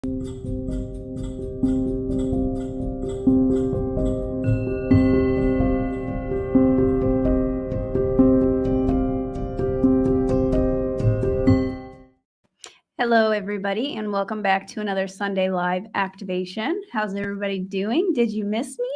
Hello, everybody, and welcome back to another Sunday Live activation. How's everybody doing? Did you miss me?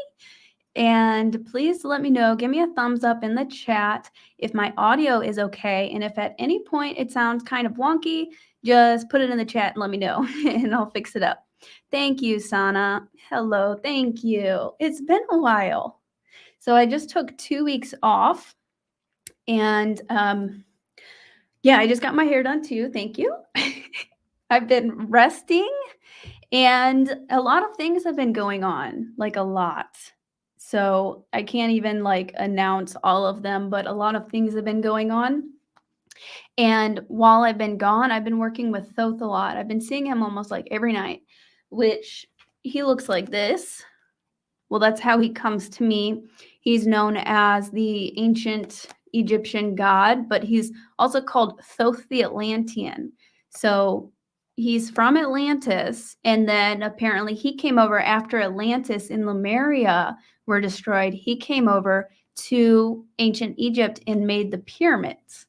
And please let me know. Give me a thumbs up in the chat if my audio is okay. And if at any point it sounds kind of wonky, just put it in the chat and let me know, and I'll fix it up. Thank you, Sana. Hello, thank you. It's been a while. So I just took 2 weeks off, and yeah, I just got my hair done too. Thank you. I've been resting, and a lot of things have been going on, like a lot. So I can't even announce all of them, but a lot of things have been going on. And while I've been gone, I've been working with Thoth a lot. I've been seeing him almost like every night, which he looks like this. Well, that's how he comes to me. He's known as the ancient Egyptian god, but he's also called Thoth the Atlantean. So he's from Atlantis, and then apparently he came over after Atlantis and Lemuria were destroyed. He came over to ancient Egypt and made the pyramids.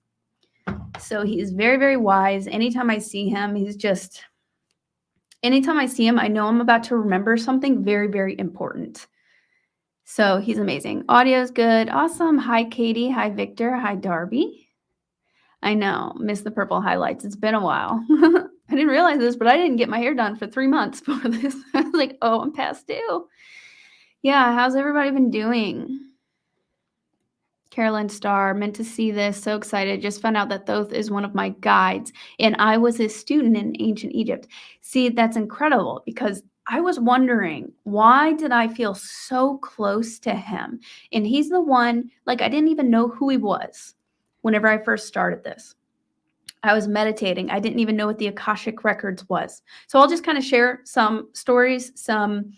So he's very, very wise. Anytime I see him, anytime I see him, I know I'm about to remember something very, very important. So he's amazing. Audio's good. Awesome. Hi, Katie. Hi, Victor. Hi, Darby. I know. Miss the purple highlights. It's been a while. I didn't realize this, but I didn't get my hair done for 3 months before this. I was like, oh, I'm past due. Yeah. How's everybody been doing? Carolyn Starr, meant to see this. So excited. Just found out that Thoth is one of my guides, and I was his student in ancient Egypt. See, that's incredible, because I was wondering, why did I feel so close to him? And he's the one, I didn't even know who he was whenever I first started this. I was meditating. I didn't even know what the Akashic records was. So I'll just kind of share some stories, some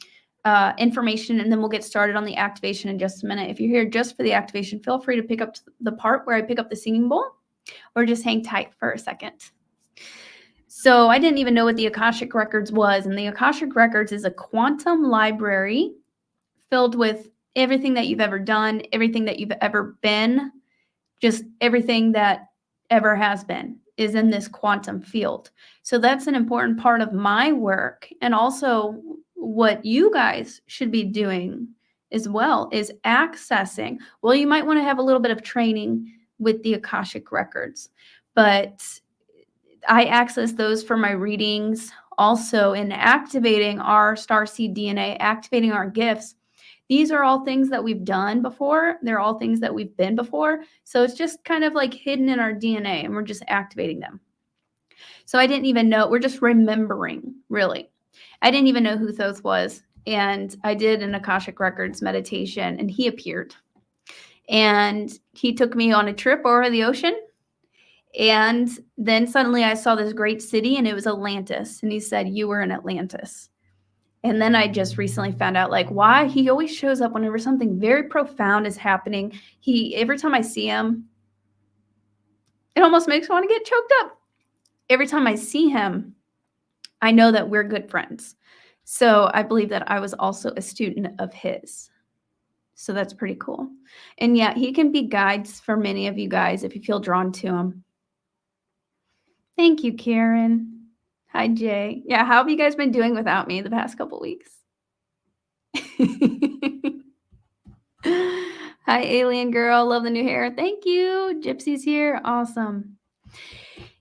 information, and then we'll get started on the activation in just a minute. If you're here just for the activation, feel free to pick up the part where I pick up the singing bowl, or just hang tight for a second. So I didn't even know what the Akashic records was, and the Akashic records is a quantum library filled with everything that you've ever done, everything that you've ever been, just everything that ever has been is in this quantum field. So that's an important part of my work, and also what you guys should be doing as well is accessing. Well, you might want to have a little bit of training with the Akashic records, but I access those for my readings. Also, in activating our Starseed DNA, activating our gifts, these are all things that we've done before. They're all things that we've been before. So it's just kind of like hidden in our DNA, and we're just activating them. So I didn't even know. We're just remembering, really. I didn't even know who Thoth was. And I did an Akashic Records meditation, and he appeared. And he took me on a trip over the ocean. And then suddenly I saw this great city, and it was Atlantis. And he said, you were in Atlantis. And then I just recently found out why he always shows up whenever something very profound is happening. Every time I see him, it almost makes me want to get choked up. Every time I see him, I know that we're good friends. So I believe that I was also a student of his. So that's pretty cool. And yeah, he can be guides for many of you guys if you feel drawn to him. Thank you, Karen. Hi, Jay. Yeah, how have you guys been doing without me the past couple weeks? Hi, alien girl. Love the new hair. Thank you. Gypsy's here. Awesome.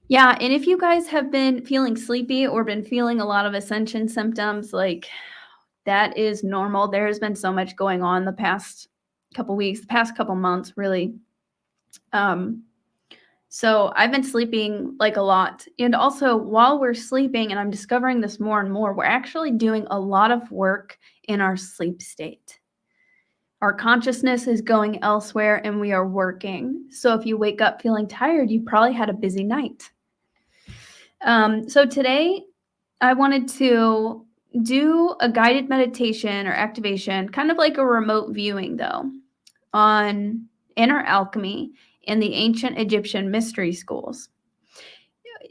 Yeah, and if you guys have been feeling sleepy or been feeling a lot of ascension symptoms, that is normal. There has been so much going on the past couple weeks, the past couple months, really. So I've been sleeping a lot. And also while we're sleeping, and I'm discovering this more and more, we're actually doing a lot of work in our sleep state. Our consciousness is going elsewhere, and we are working. So if you wake up feeling tired, you probably had a busy night. So today I wanted to do a guided meditation or activation, kind of like a remote viewing though, on inner alchemy in the ancient Egyptian mystery schools.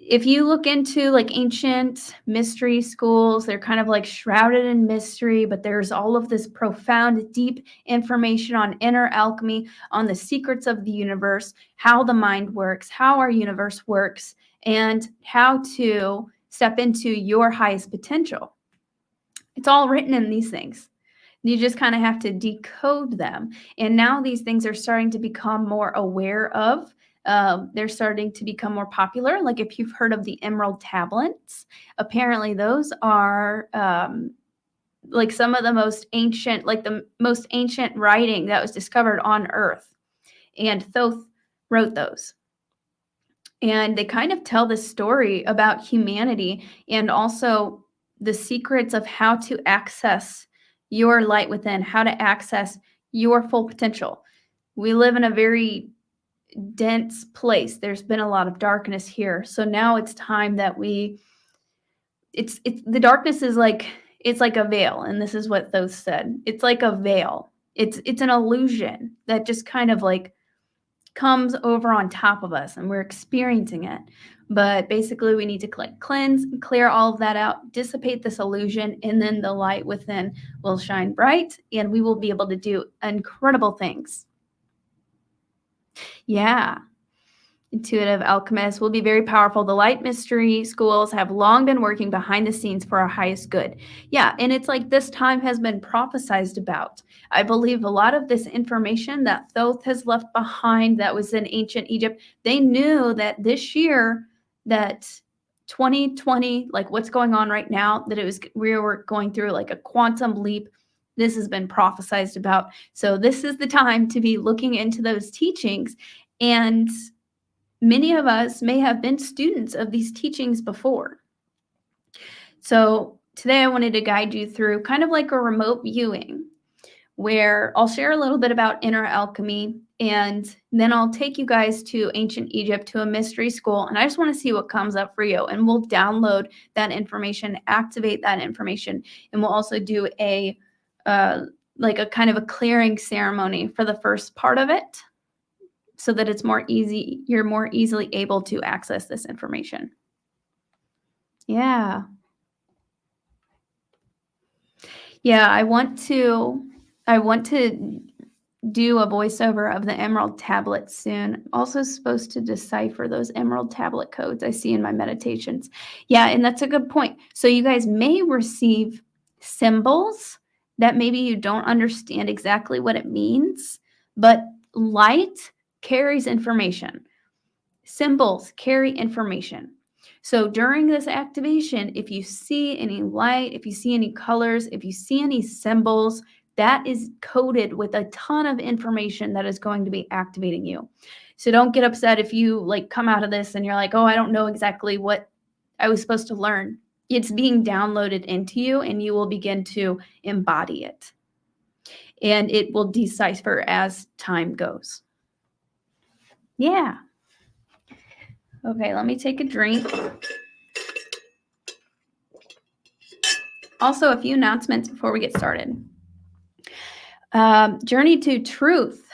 if you look into like ancient mystery schools, they're kind of like shrouded in mystery, but there's all of this profound, deep information on inner alchemy, on the secrets of the universe, how the mind works, how our universe works, and how to step into your highest potential. It's all written in these things. You just kind of have to decode them. And now these things are starting to become more aware of. They're starting to become more popular. Like if you've heard of the emerald tablets, apparently those are like some of the most ancient, like the most ancient writing that was discovered on Earth. And Thoth wrote those. And they kind of tell the story about humanity and also the secrets of how to access your light within, how to access your full potential. We live in a very dense place. There's been a lot of darkness here. So now it's time that it's the darkness is like, it's like a veil. And this is what Thoth said. It's like a veil. It's an illusion that just kind of like comes over on top of us and we're experiencing it. But basically we need to cleanse, clear all of that out, dissipate this illusion, and then the light within will shine bright and we will be able to do incredible things. Yeah. Intuitive alchemists will be very powerful. The light mystery schools have long been working behind the scenes for our highest good. Yeah, and it's like this time has been prophesized about. I believe a lot of this information that Thoth has left behind that was in ancient Egypt, they knew that this year, that 2020, like what's going on right now, that we were going through like a quantum leap. This has been prophesized about. So this is the time to be looking into those teachings. And many of us may have been students of these teachings before. So today I wanted to guide you through kind of like a remote viewing where I'll share a little bit about inner alchemy, and then I'll take you guys to ancient Egypt, to a mystery school, and I just want to see what comes up for you. And we'll download that information, activate that information, and we'll also do a like a kind of a clearing ceremony for the first part of it, so that it's more easy, you're more easily able to access this information. Yeah. Yeah, I want to do a voiceover of the emerald tablet soon. I'm also supposed to decipher those emerald tablet codes I see in my meditations. Yeah, and that's a good point. So you guys may receive symbols that maybe you don't understand exactly what it means, but light carries information. Symbols carry information. So during this activation, if you see any light, if you see any colors, if you see any symbols, that is coded with a ton of information that is going to be activating you. So don't get upset if you like come out of this and you're like, oh, I don't know exactly what I was supposed to learn. It's being downloaded into you and you will begin to embody it. And it will decipher as time goes. Yeah. Okay, let me take a drink. Also, a few announcements before we get started. Journey to Truth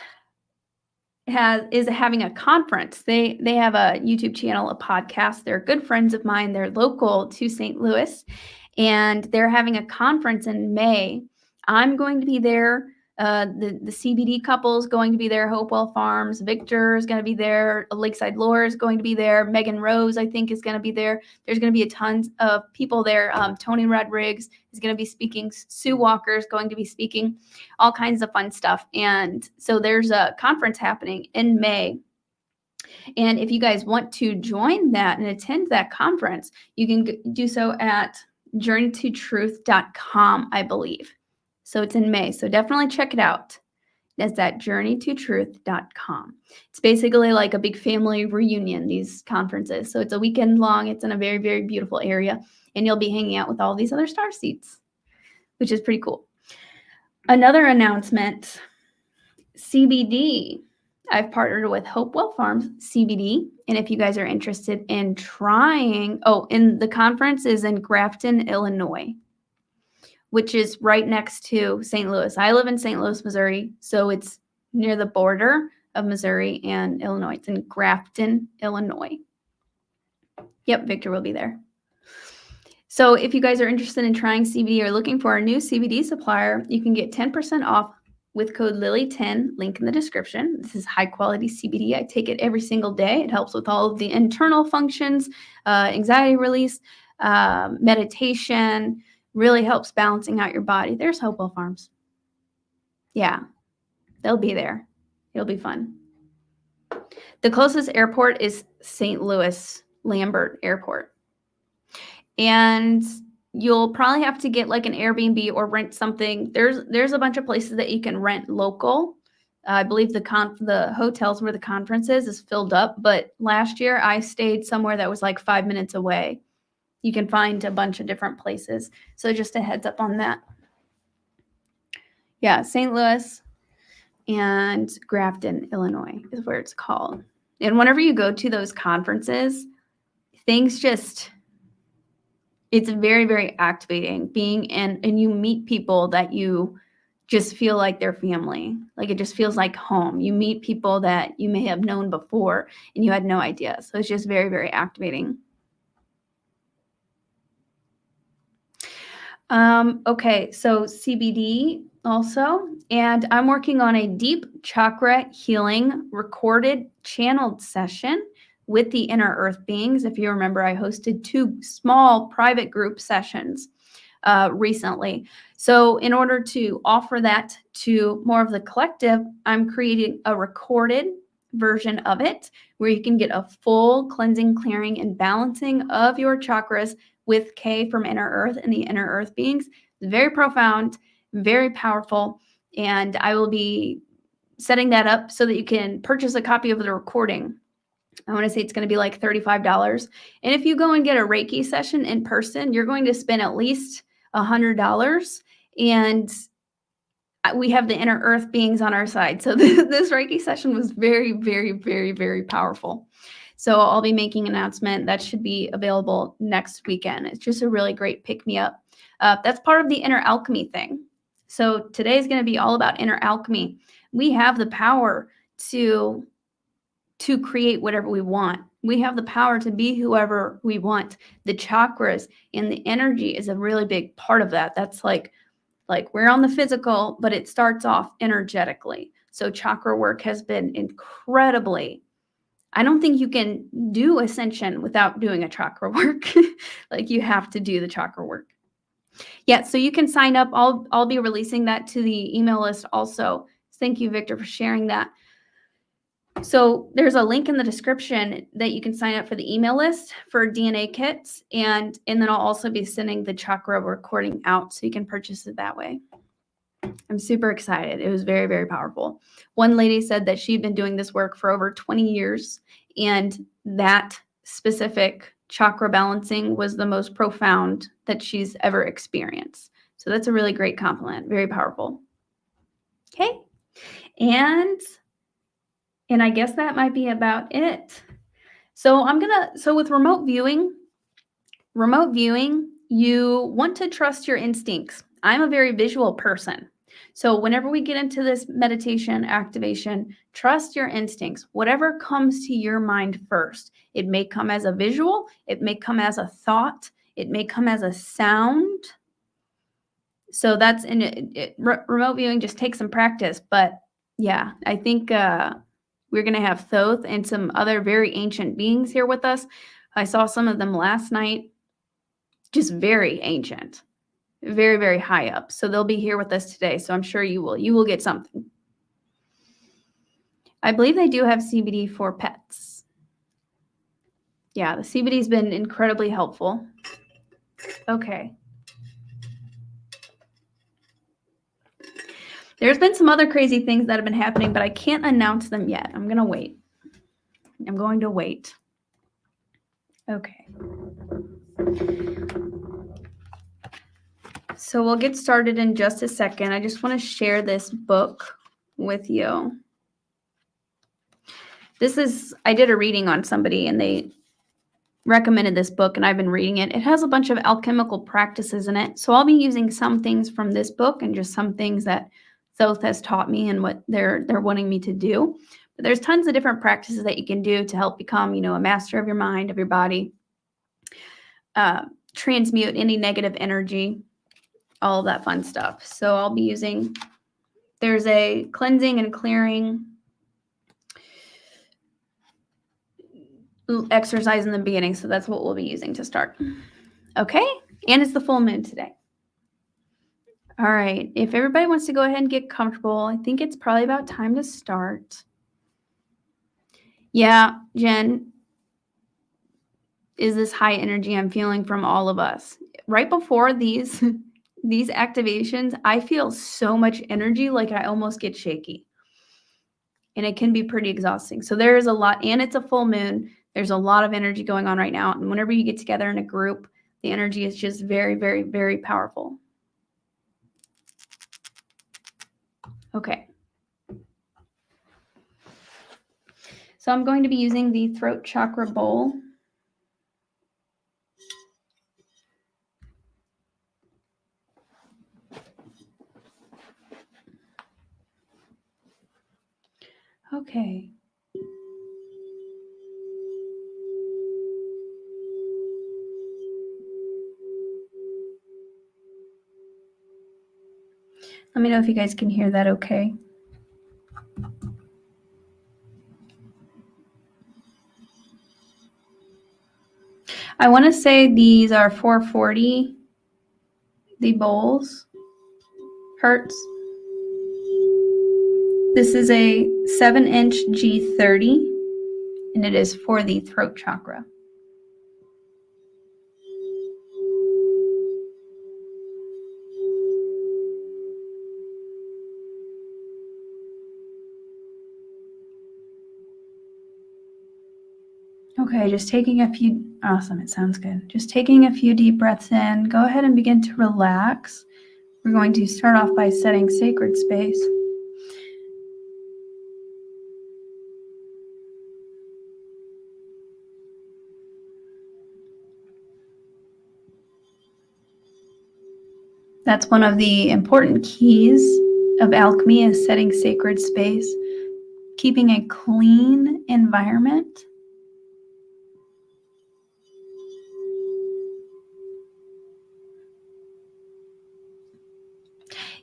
is having a conference. They have a YouTube channel, a podcast. They're good friends of mine. They're local to St. Louis, and they're having a conference in May. I'm going to be there. The CBD couple is going to be there. Hopewell Farms. Victor is going to be there. Lakeside Lore is going to be there. Megan Rose, I think, is going to be there. There's going to be a ton of people there. Tony Rodriguez is going to be speaking. Sue Walker is going to be speaking. All kinds of fun stuff. And so there's a conference happening in May. And if you guys want to join that and attend that conference, you can do so at journeytotruth.com, I believe. So it's in May. So definitely check it out. That's at journeytotruth.com. It's basically like a big family reunion, these conferences. So it's a weekend long. It's in a very, very beautiful area. And you'll be hanging out with all these other starseeds, which is pretty cool. Another announcement, CBD. I've partnered with Hopewell Farms CBD. And if you guys are interested in trying, and the conference is in Grafton, Illinois, which is right next to St. Louis. I live in St. Louis, Missouri, so it's near the border of Missouri and Illinois. It's in Grafton, Illinois. Yep, Victor will be there. So if you guys are interested in trying CBD or looking for a new CBD supplier, you can get 10% off with code Lily10, link in the description. This is high quality CBD. I take it every single day. It helps with all of the internal functions, anxiety release, meditation, really helps balancing out your body. There's Hopewell Farms. Yeah, they'll be there. It'll be fun. The closest airport is St. Louis Lambert Airport. And you'll probably have to get like an Airbnb or rent something. There's a bunch of places that you can rent local. I believe the hotels where the conference is filled up, but last year I stayed somewhere that was like 5 minutes away. You can find a bunch of different places. So just a heads up on that. Yeah, St. Louis and Grafton, Illinois is where it's called. And whenever you go to those conferences, it's very, very activating being in, and you meet people that you just feel like they're family. Like it just feels like home. You meet people that you may have known before and you had no idea. So it's just very, very activating. Okay, so CBD also, and I'm working on a deep chakra healing recorded channeled session with the inner earth beings. If you remember, I hosted 2 small private group sessions recently. So in order to offer that to more of the collective, I'm creating a recorded version of it where you can get a full cleansing, clearing, and balancing of your chakras with K from inner earth and the inner earth beings. It's very profound, very powerful, and I will be setting that up so that you can purchase a copy of the recording. I want to say it's going to be like $35. And if you go and get a Reiki session in person, you're going to spend at least $100. And we have the inner earth beings on our side. So this Reiki session was very, very, very, very powerful. So I'll be making an announcement that should be available next weekend. It's just a really great pick-me-up. That's part of the inner alchemy thing. So today is going to be all about inner alchemy. We have the power to create whatever we want. We have the power to be whoever we want. The chakras and the energy is a really big part of that. That's like we're on the physical, but it starts off energetically. So chakra work has been incredibly, I don't think you can do ascension without doing a chakra work. Like you have to do the chakra work. Yeah, so you can sign up. I'll be releasing that to the email list also. Thank you, Victor, for sharing that. So there's a link in the description that you can sign up for the email list for DNA kits. And then I'll also be sending the chakra recording out so you can purchase it that way. I'm super excited. It was very, very powerful. One lady said that she'd been doing this work for over 20 years, and that specific chakra balancing was the most profound that she's ever experienced. So that's a really great compliment. Very powerful. Okay. And I guess that might be about it. So with remote viewing, you want to trust your instincts. I'm a very visual person. So whenever we get into this meditation activation, trust your instincts. Whatever comes to your mind first. It may come as a visual. It may come as a thought. It may come as a sound. So that's in it. Remote viewing just takes some practice. But yeah, I think we're going to have Thoth and some other very ancient beings here with us. I saw some of them last night. Just very ancient. Very, very high up. So they'll be here with us today. So I'm sure you will get something. I believe they do have CBD for pets. Yeah, the CBD has been incredibly helpful. Okay. There's been some other crazy things that have been happening, but I can't announce them yet. I'm going to wait. I'm going to wait. Okay. So we'll get started in just a second. I just want to share this book with you. I did a reading on somebody and they recommended this book and I've been reading it. It has a bunch of alchemical practices in it. So I'll be using some things from this book and just some things that Thoth has taught me and what they're wanting me to do. But there's tons of different practices that you can do to help become, a master of your mind, of your body. transmute any negative energy, all of that fun stuff. So I'll be using, there's a cleansing and clearing exercise in the beginning. So that's what we'll be using to start. Okay. And it's the full moon today. All right. If everybody wants to go ahead and get comfortable, I think it's probably about time to start. Yeah, Jen, is this high energy I'm feeling from all of us. Right before these activations, I feel so much energy, like I almost get shaky. And it can be pretty exhausting. So there is a lot, and it's a full moon. There's a lot of energy going on right now. And whenever you get together in a group, the energy is just very, very, very powerful. Okay. So I'm going to be using the throat chakra bowl. Okay. Let me know if you guys can hear that okay. I want to say these are 440, the bowls, hertz. This is a 7-inch G30, and it is for the throat chakra. Okay, just taking a few, awesome, it sounds good. Just taking a few deep breaths in. Go ahead and begin to relax. We're going to start off by setting sacred space. That's one of the important keys of alchemy, is setting sacred space, keeping a clean environment.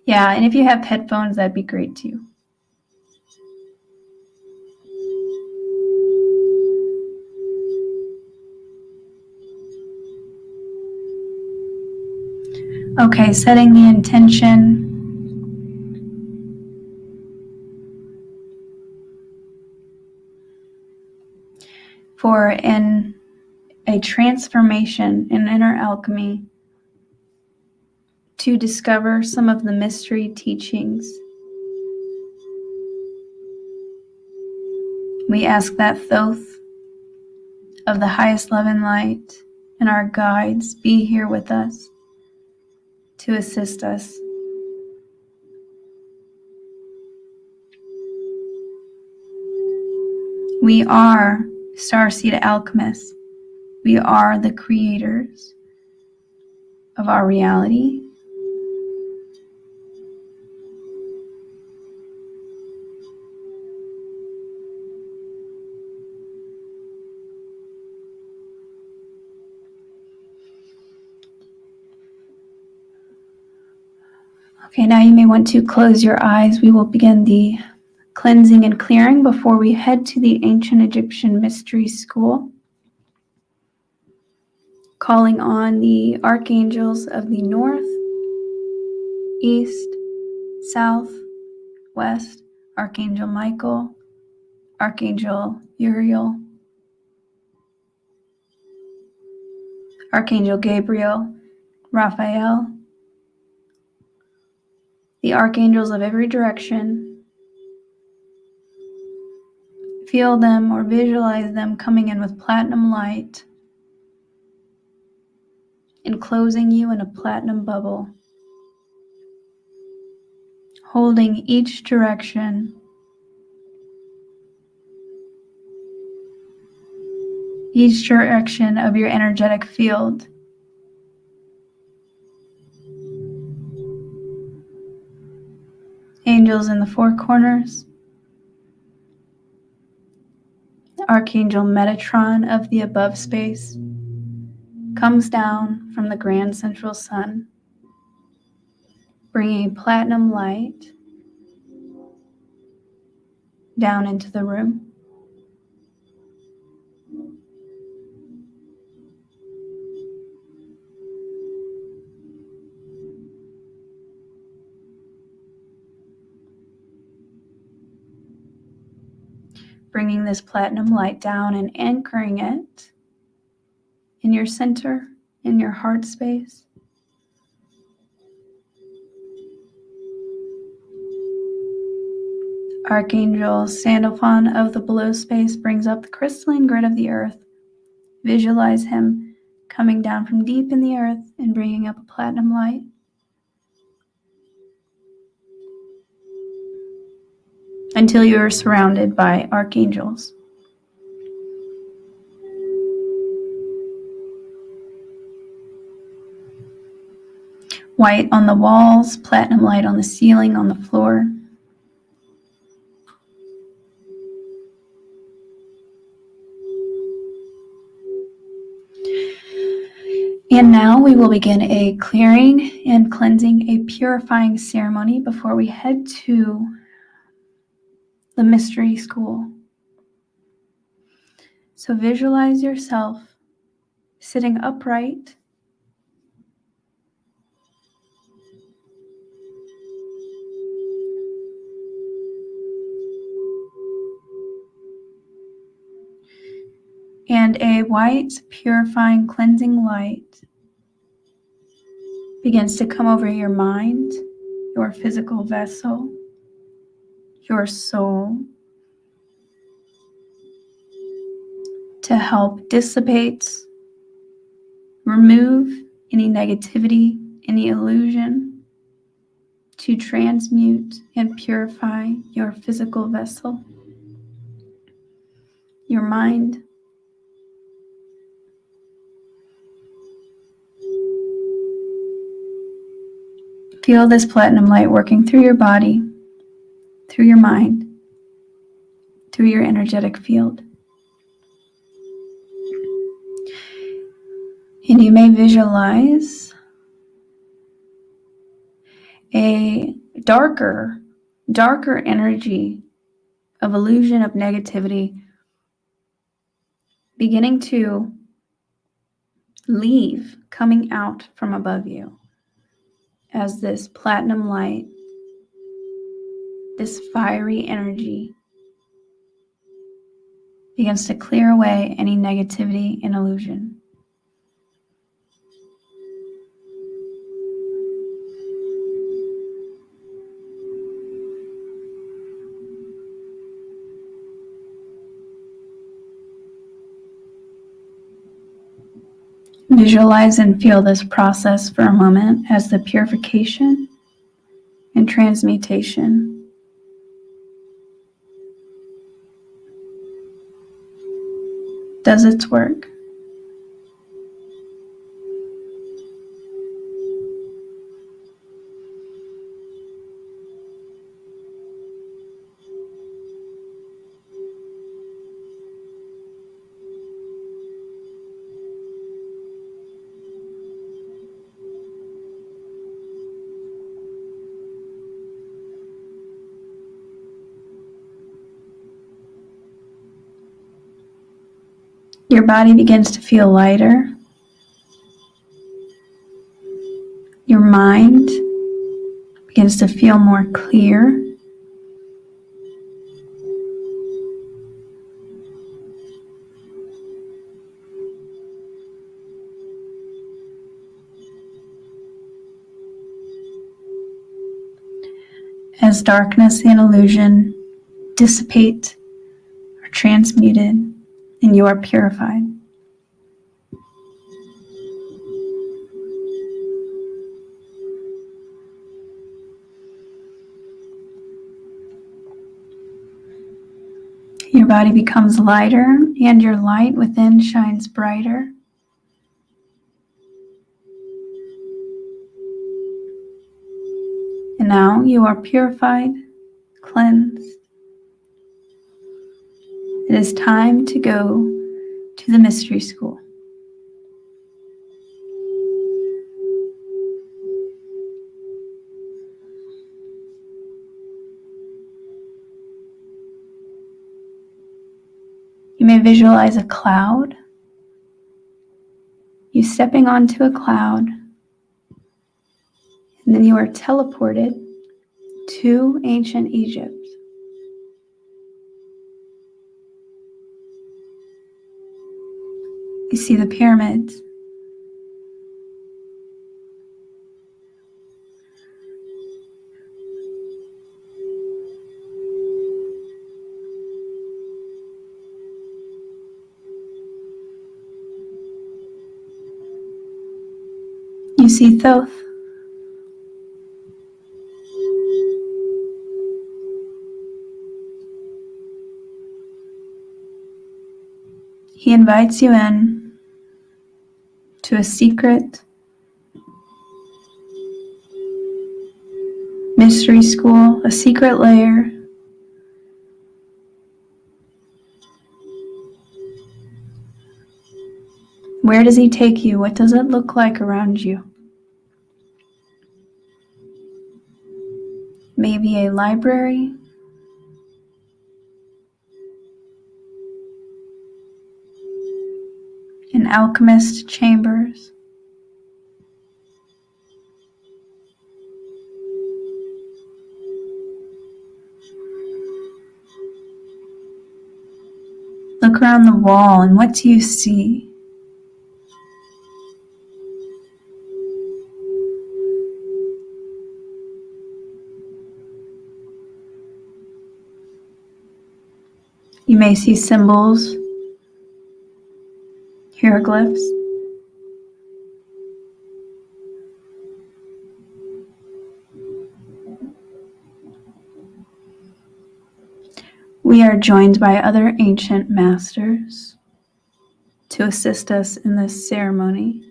Yeah, and if you have headphones, that'd be great too. Okay, setting the intention for a transformation in inner alchemy to discover some of the mystery teachings. We ask that Thoth of the highest love and light and our guides be here with us to assist us. We are Starseed alchemists. We are the creators of our reality. Okay, now you may want to close your eyes. We will begin the cleansing and clearing before we head to the ancient Egyptian mystery school, calling on the archangels of the north, east, south, west, Archangel Michael, Archangel Uriel, Archangel Gabriel, Raphael, the archangels of every direction. Feel them or visualize them coming in with platinum light, enclosing you in a platinum bubble, holding each direction, of your energetic field. Angels in the four corners, Archangel Metatron of the above space, comes down from the grand central sun, bringing platinum light down into the room. Bringing this platinum light down and anchoring it in your center, in your heart space. Archangel Sandalphon of the below space brings up the crystalline grid of the earth. Visualize him coming down from deep in the earth and bringing up a platinum light. Until you are surrounded by archangels. White on the walls, platinum light on the ceiling, on the floor. And now we will begin a clearing and cleansing, a purifying ceremony before we head to the mystery school. So visualize yourself sitting upright, and a white, purifying, cleansing light begins to come over your mind, your physical vessel, your soul, to help dissipate, remove any negativity, any illusion, to transmute and purify your physical vessel, your mind. Feel this platinum light working through your body, through your mind, through your energetic field. And you may visualize a darker energy of illusion, of negativity, beginning to leave, coming out from above you as this platinum light, this fiery energy begins to clear away any negativity and illusion. Visualize and feel this process for a moment as the purification and transmutation does its work. Your body begins to feel lighter. Your mind begins to feel more clear. As darkness and illusion dissipate or transmuted, and you are purified. Your body becomes lighter, and your light within shines brighter. And now you are purified, cleansed. It is time to go to the mystery school. may visualize a cloud. You stepping onto a cloud, and then you are teleported to ancient Egypt. You see the pyramids. You see Thoth. He invites you in to a secret mystery school, a secret lair. Where does he take you? What does it look like around you? Maybe a library, an alchemist chambers. Look around the wall, and what do you see? You may see symbols, hieroglyphs. We are joined by other ancient masters to assist us in this ceremony.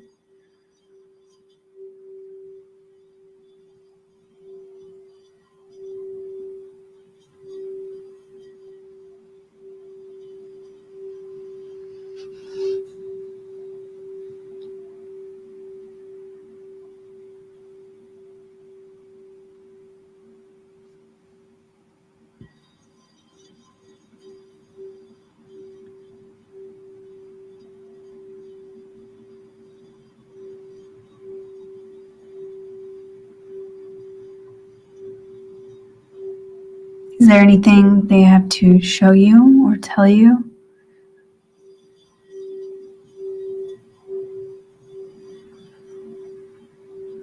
Is there anything they have to show you or tell you?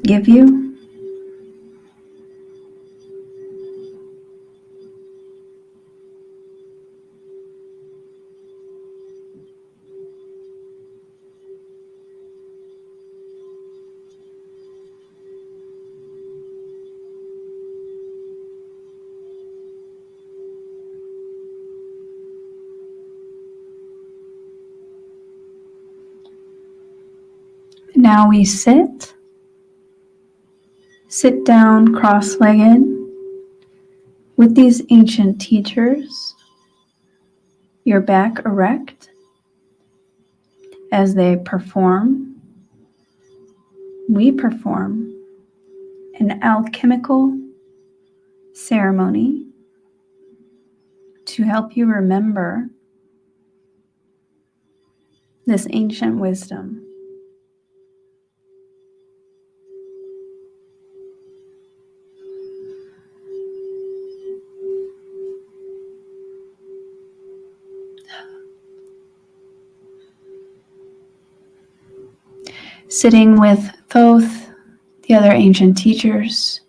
Give you? Now we sit down cross-legged with these ancient teachers, your back erect as they perform. We perform an alchemical ceremony to help you remember this ancient wisdom. Sitting with Thoth, the other ancient teachers,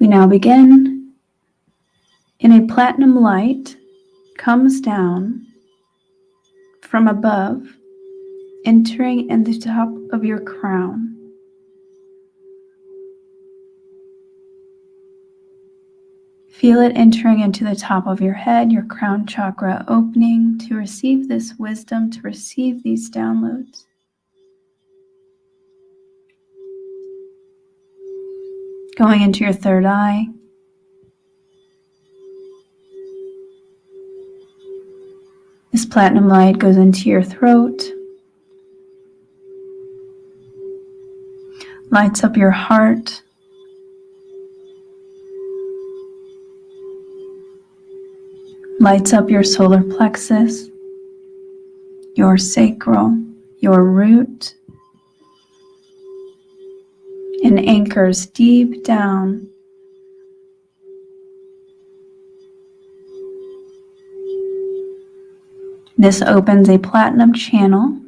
we now begin, and a platinum light comes down from above, entering in the top of your crown. Feel it entering into the top of your head, your crown chakra opening to receive this wisdom, to receive these downloads. Going into your third eye. This platinum light goes into your throat, lights up your heart, lights up your solar plexus, your sacral, your root, and anchors deep down. This opens a platinum channel,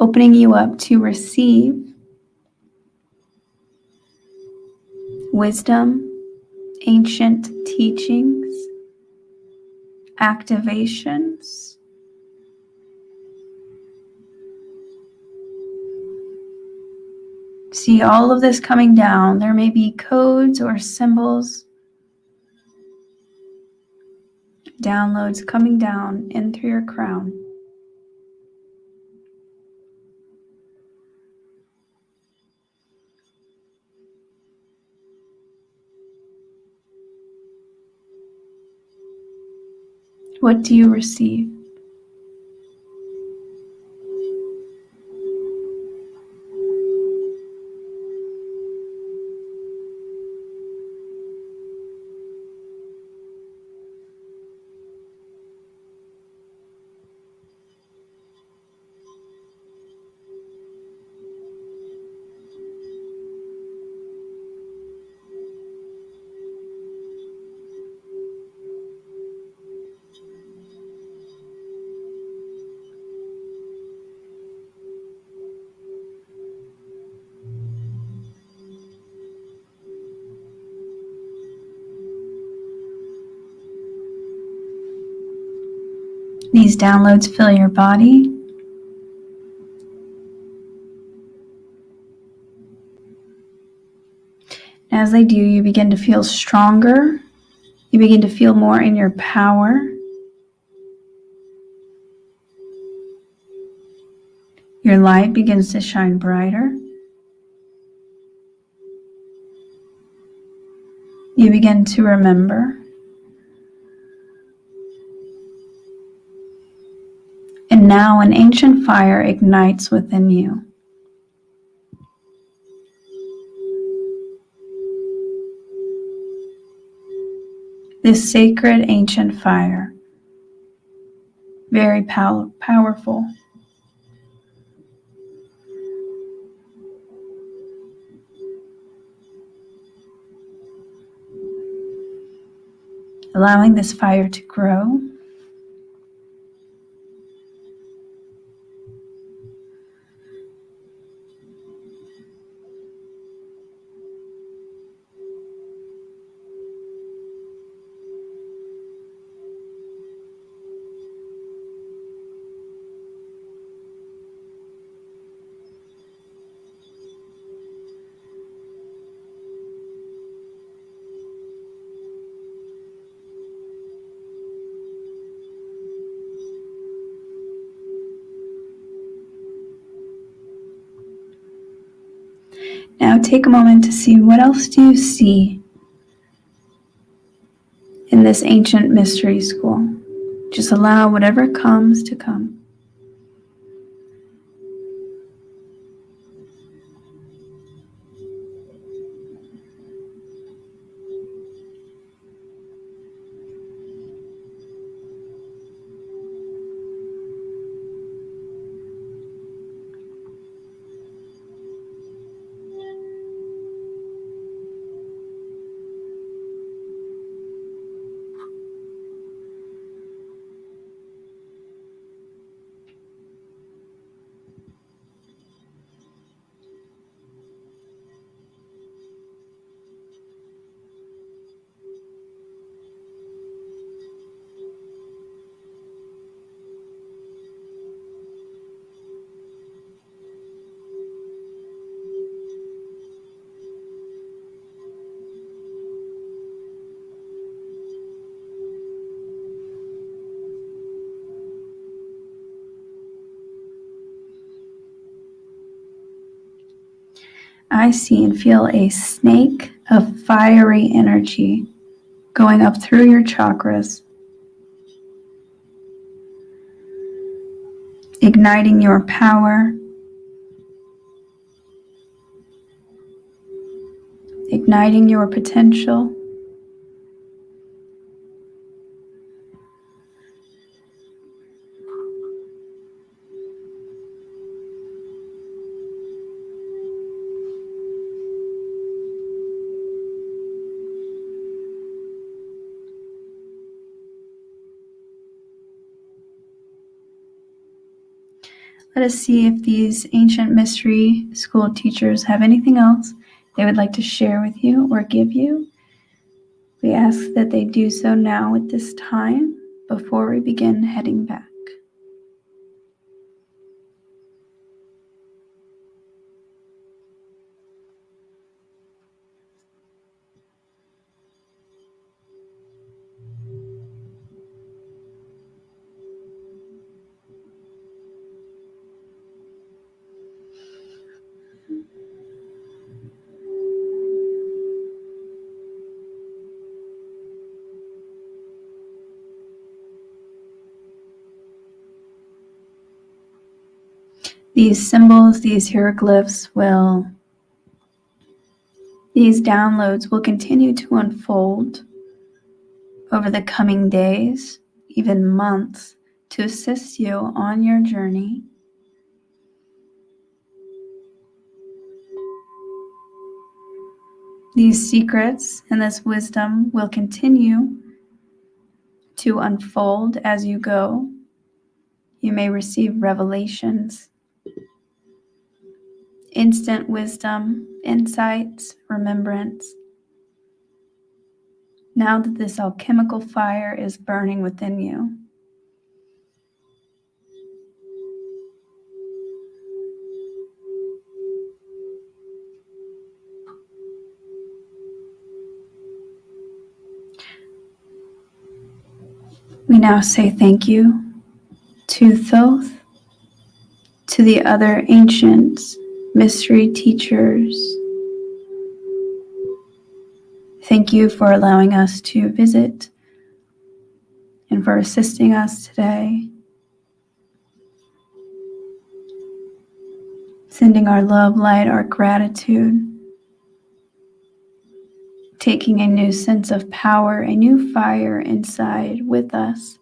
opening you up to receive wisdom, ancient teachings, activations, see all of this coming down. There may be codes or symbols, downloads coming down in through your crown. What do you receive? These downloads fill your body. As they do, you begin to feel stronger. You begin to feel more in your power. Your light begins to shine brighter. You begin to remember. And now an ancient fire ignites within you. This sacred ancient fire, very powerful. Allowing this fire to grow. Now take a moment to see what else do you see in this ancient mystery school. Just allow whatever comes to come. I see and feel a snake of fiery energy going up through your chakras, igniting your power, igniting your potential, Let us see if these ancient mystery school teachers have anything else they would like to share with you or give you. We ask that they do so now at this time before we begin heading back. These symbols, these hieroglyphs these downloads will continue to unfold over the coming days, even months, to assist you on your journey. These secrets and this wisdom will continue to unfold as you go. You may receive revelations, instant wisdom, insights, remembrance. Now that this alchemical fire is burning within you, we now say thank you to Thoth, to the other ancient mystery teachers. Thank you for allowing us to visit and for assisting us today. Sending our love, light, our gratitude. Taking a new sense of power, a new fire inside with us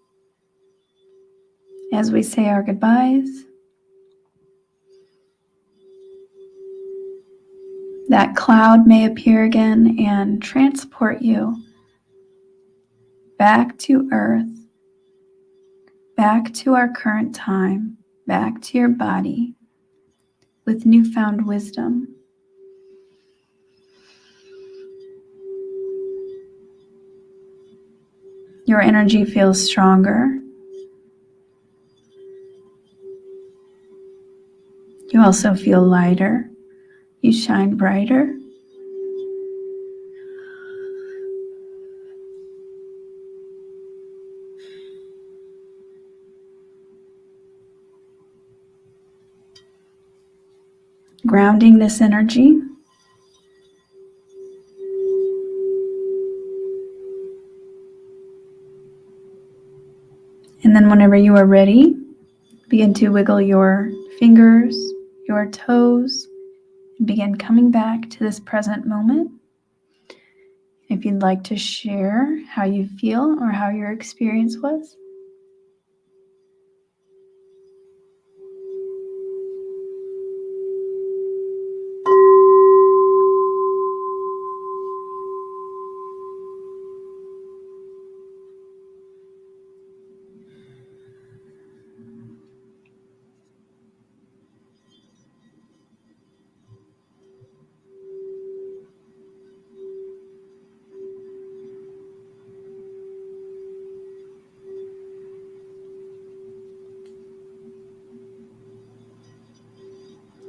as we say our goodbyes. That cloud may appear again and transport you back to Earth, back to our current time, back to your body with newfound wisdom. Your energy feels stronger. You also feel lighter. You shine brighter. Grounding this energy. And then whenever you are ready, begin to wiggle your fingers, your toes, and begin coming back to this present moment. If you'd like to share how you feel or how your experience was.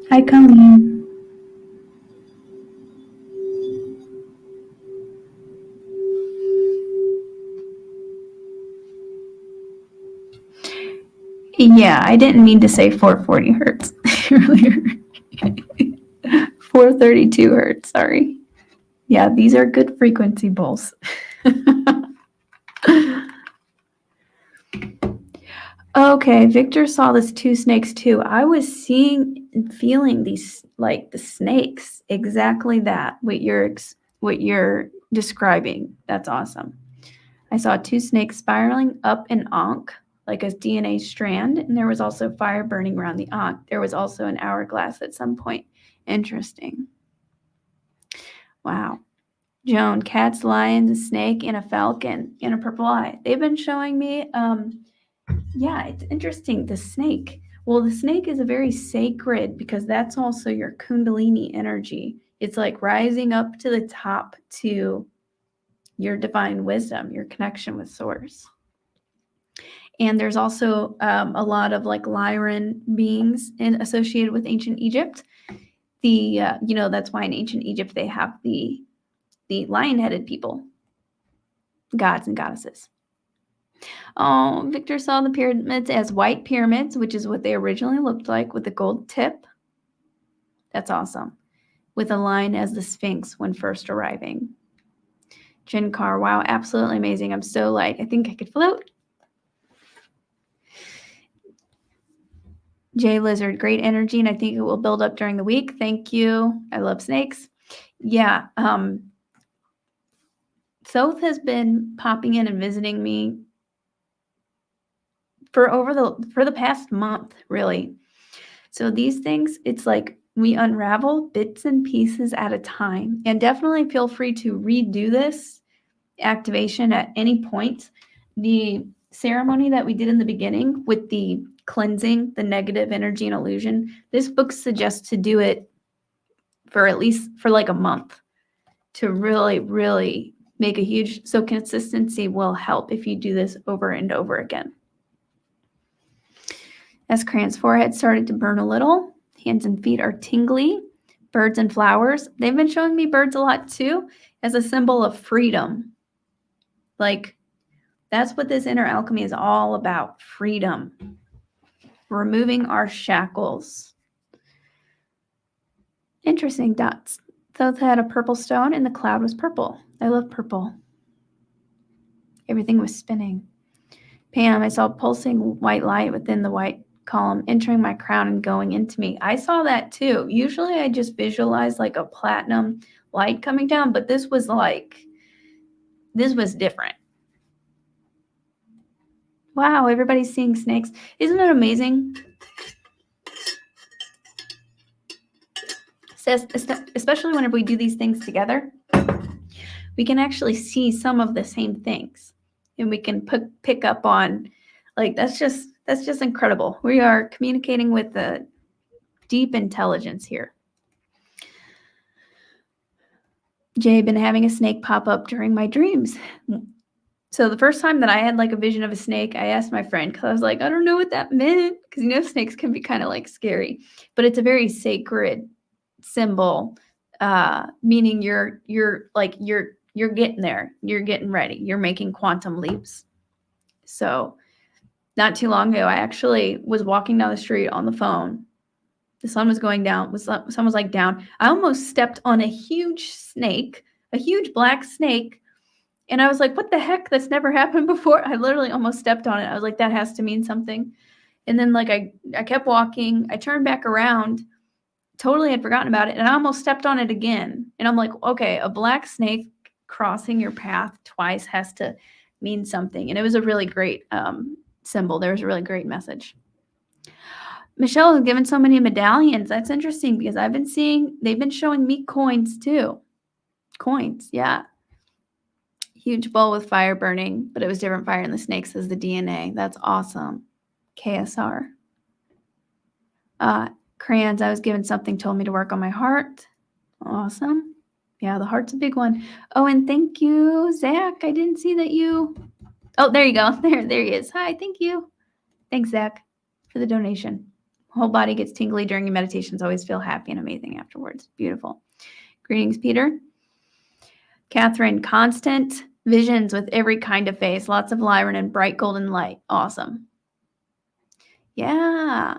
Hi, Colleen. Yeah, I didn't mean to say 440 hertz earlier. 432 hertz, sorry. Yeah, these are good frequency bowls. Okay, Victor saw this two snakes too. I was seeing and feeling these, like the snakes, exactly that, what you're describing. That's awesome. I saw two snakes spiraling up an ankh, like a DNA strand, and there was also fire burning around the ankh. There was also an hourglass at some point. Interesting. Wow. Joan, cats, lions, a snake, and a falcon, and a purple eye. They've been showing me, yeah, it's interesting, the snake. Well, the snake is a very sacred because that's also your kundalini energy. It's like rising up to the top to your divine wisdom, your connection with source. And there's also a lot of like Lyran beings associated with ancient Egypt. That's why in ancient Egypt they have the lion-headed people, gods and goddesses. Oh, Victor saw the pyramids as white pyramids, which is what they originally looked like, with a gold tip. That's awesome. With a lion as the Sphinx when first arriving. Jinkar, wow, absolutely amazing. I'm so light. I think I could float. Jay Lizard, great energy, and I think it will build up during the week. Thank you. I love snakes. Yeah. Thoth has been popping in and visiting me for the past month, really. So these things, it's like we unravel bits and pieces at a time. And definitely feel free to redo this activation at any point. The ceremony that we did in the beginning with the cleansing, the negative energy and illusion, this book suggests to do it for at least for like a month to really, really make a huge, so consistency will help if you do this over and over again. As Cran's forehead started to burn a little, hands and feet are tingly, birds and flowers. They've been showing me birds a lot too as a symbol of freedom. Like, that's what this inner alchemy is all about, freedom. Removing our shackles. Interesting dots. Thoth had a purple stone and the cloud was purple. I love purple. Everything was spinning. Pam, I saw pulsing white light within the white column entering my crown and going into me. I saw that too. Usually I just visualize like a platinum light coming down, but this was different. Wow, everybody's seeing snakes. Isn't it amazing? Especially whenever we do these things together, we can actually see some of the same things, and we can pick up on, like, that's just incredible. We are communicating with the deep intelligence here. Jay, been having a snake pop up during my dreams. So the first time that I had like a vision of a snake, I asked my friend because I was like, I don't know what that meant, because snakes can be kind of like scary, but it's a very sacred symbol, meaning you're getting there, you're getting ready, you're making quantum leaps. So not too long ago, I actually was walking down the street on the phone. The sun was going down. The sun was like down. I almost stepped on a huge snake, a huge black snake. And I was like, what the heck? That's never happened before. I literally almost stepped on it. I was like, that has to mean something. And then like I kept walking. I turned back around, totally had forgotten about it. And I almost stepped on it again. And I'm like, okay, a black snake crossing your path twice has to mean something. And it was a really great symbol. There was a really great message. Michelle has given so many medallions. That's interesting because they've been showing me coins too. Coins, yeah. Huge bowl with fire burning, but it was different fire in the snakes as the DNA. That's awesome. KSR. Crayons, I was given something, told me to work on my heart. Awesome. Yeah, the heart's a big one. Oh, and thank you, Zach. I didn't see that you... Oh, there you go. There he is. Hi, thank you. Thanks, Zach, for the donation. Whole body gets tingly during your meditations. Always feel happy and amazing afterwards. Beautiful. Greetings, Peter. Catherine, constant visions with every kind of face. Lots of Lyran and bright golden light. Awesome. Yeah.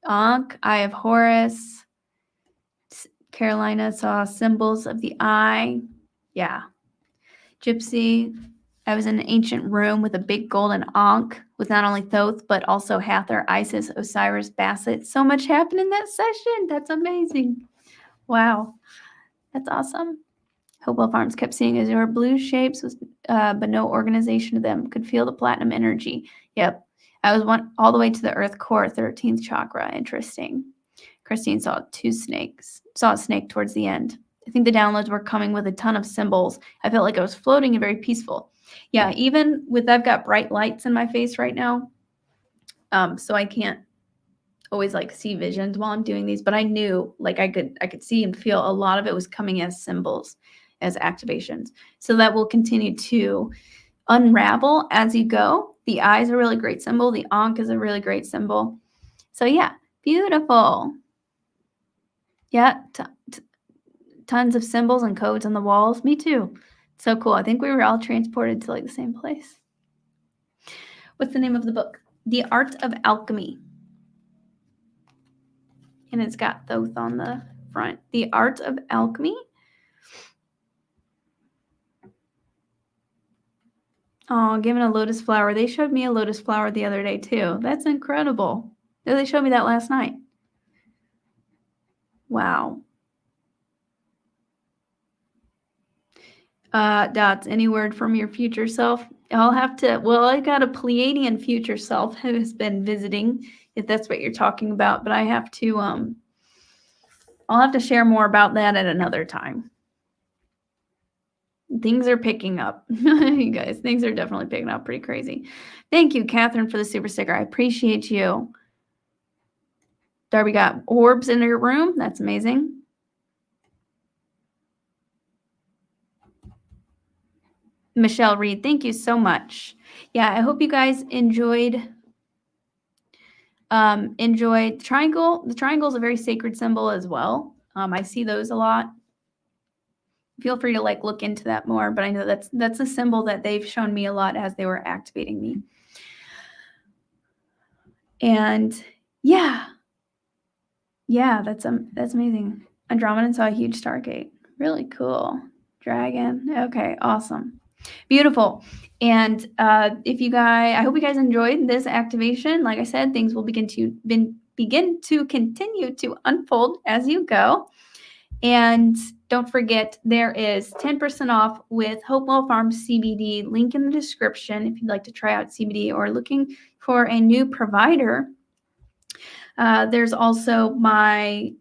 Ankh, Eye of Horus. Carolina saw symbols of the eye. Yeah. Gypsy, I was in an ancient room with a big golden Ankh with not only Thoth, but also Hathor, Isis, Osiris, Basset. So much happened in that session. That's amazing. Wow. That's awesome. Hopewell Farms kept seeing azure blue shapes, but no organization of them. Could feel the platinum energy. Yep. I was all the way to the earth core, 13th chakra. Interesting. Christine saw a snake towards the end. I think the downloads were coming with a ton of symbols. I felt like I was floating and very peaceful. Yeah, even with, I've got bright lights in my face right now. So I can't always like see visions while I'm doing these, but I knew like I could see and feel a lot of it was coming as symbols, as activations. So that will continue to unravel as you go. The eye is a really great symbol. The Ankh is a really great symbol. So yeah, beautiful. Yeah, tons of symbols and codes on the walls. Me too. So cool. I think we were all transported to like the same place. What's the name of the book? The Art of Alchemy. And it's got Thoth on the front. The Art of Alchemy. Oh, given a lotus flower. They showed me a lotus flower the other day too. That's incredible. They showed me that last night. Wow. Dots, any word from your future self? I'll have to, well, I got a Pleiadian future self who's been visiting, if that's what you're talking about, but I have to, I'll have to share more about that at another time. Things are picking up. You guys, things are definitely picking up pretty crazy. Thank you, Catherine, for the super sticker. I appreciate you. Darby got orbs in your room. That's amazing. Michelle Reed, thank you so much. Yeah, I hope you guys enjoyed triangle. The triangle is a very sacred symbol as well. I see those a lot. Feel free to like look into that more, but I know that's a symbol that they've shown me a lot as they were activating me. And yeah, that's amazing. Andromeda saw a huge stargate. Really cool. Dragon. Okay, awesome. Beautiful. And if you guys, I hope you guys enjoyed this activation. Like I said, things will begin to continue to unfold as you go. And don't forget, there is 10% off with Hopewell Farms CBD. Link in the description if you'd like to try out CBD or looking for a new provider. There's also my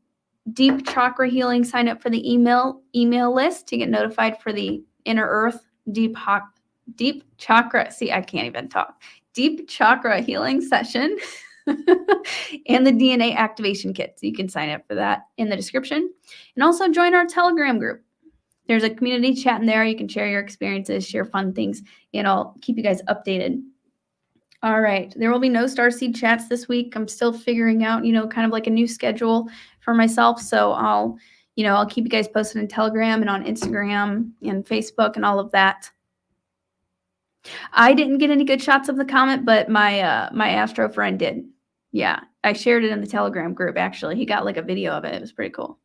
deep chakra healing. Sign up for the email list to get notified for the Inner Earth deep chakra. See, I can't even talk. Deep chakra healing session and the DNA activation kit. So you can sign up for that in the description. And also join our Telegram group. There's a community chat in there. You can share your experiences, share fun things, and I'll keep you guys updated. All right. There will be no Starseed chats this week. I'm still figuring out, kind of like a new schedule for myself. So I'll keep you guys posted on Telegram and on Instagram and Facebook and all of that. I didn't get any good shots of the comet, but my my astro friend did. Yeah, I shared it in the Telegram group, actually. He got like a video of it. It was pretty cool.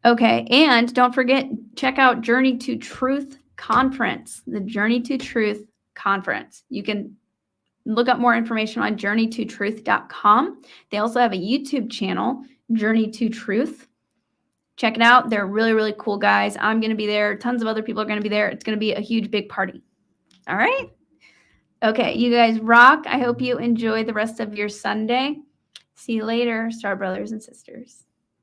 Okay, and don't forget, check out Journey to Truth Conference, the Journey to Truth Conference. You can look up more information on journeytotruth.com. They also have a YouTube channel, Journey to Truth. Check it out. They're really, really cool guys. I'm going to be there. Tons of other people are going to be there. It's going to be a huge, big party. All right. Okay. You guys rock. I hope you enjoy the rest of your Sunday. See you later, Star Brothers and Sisters.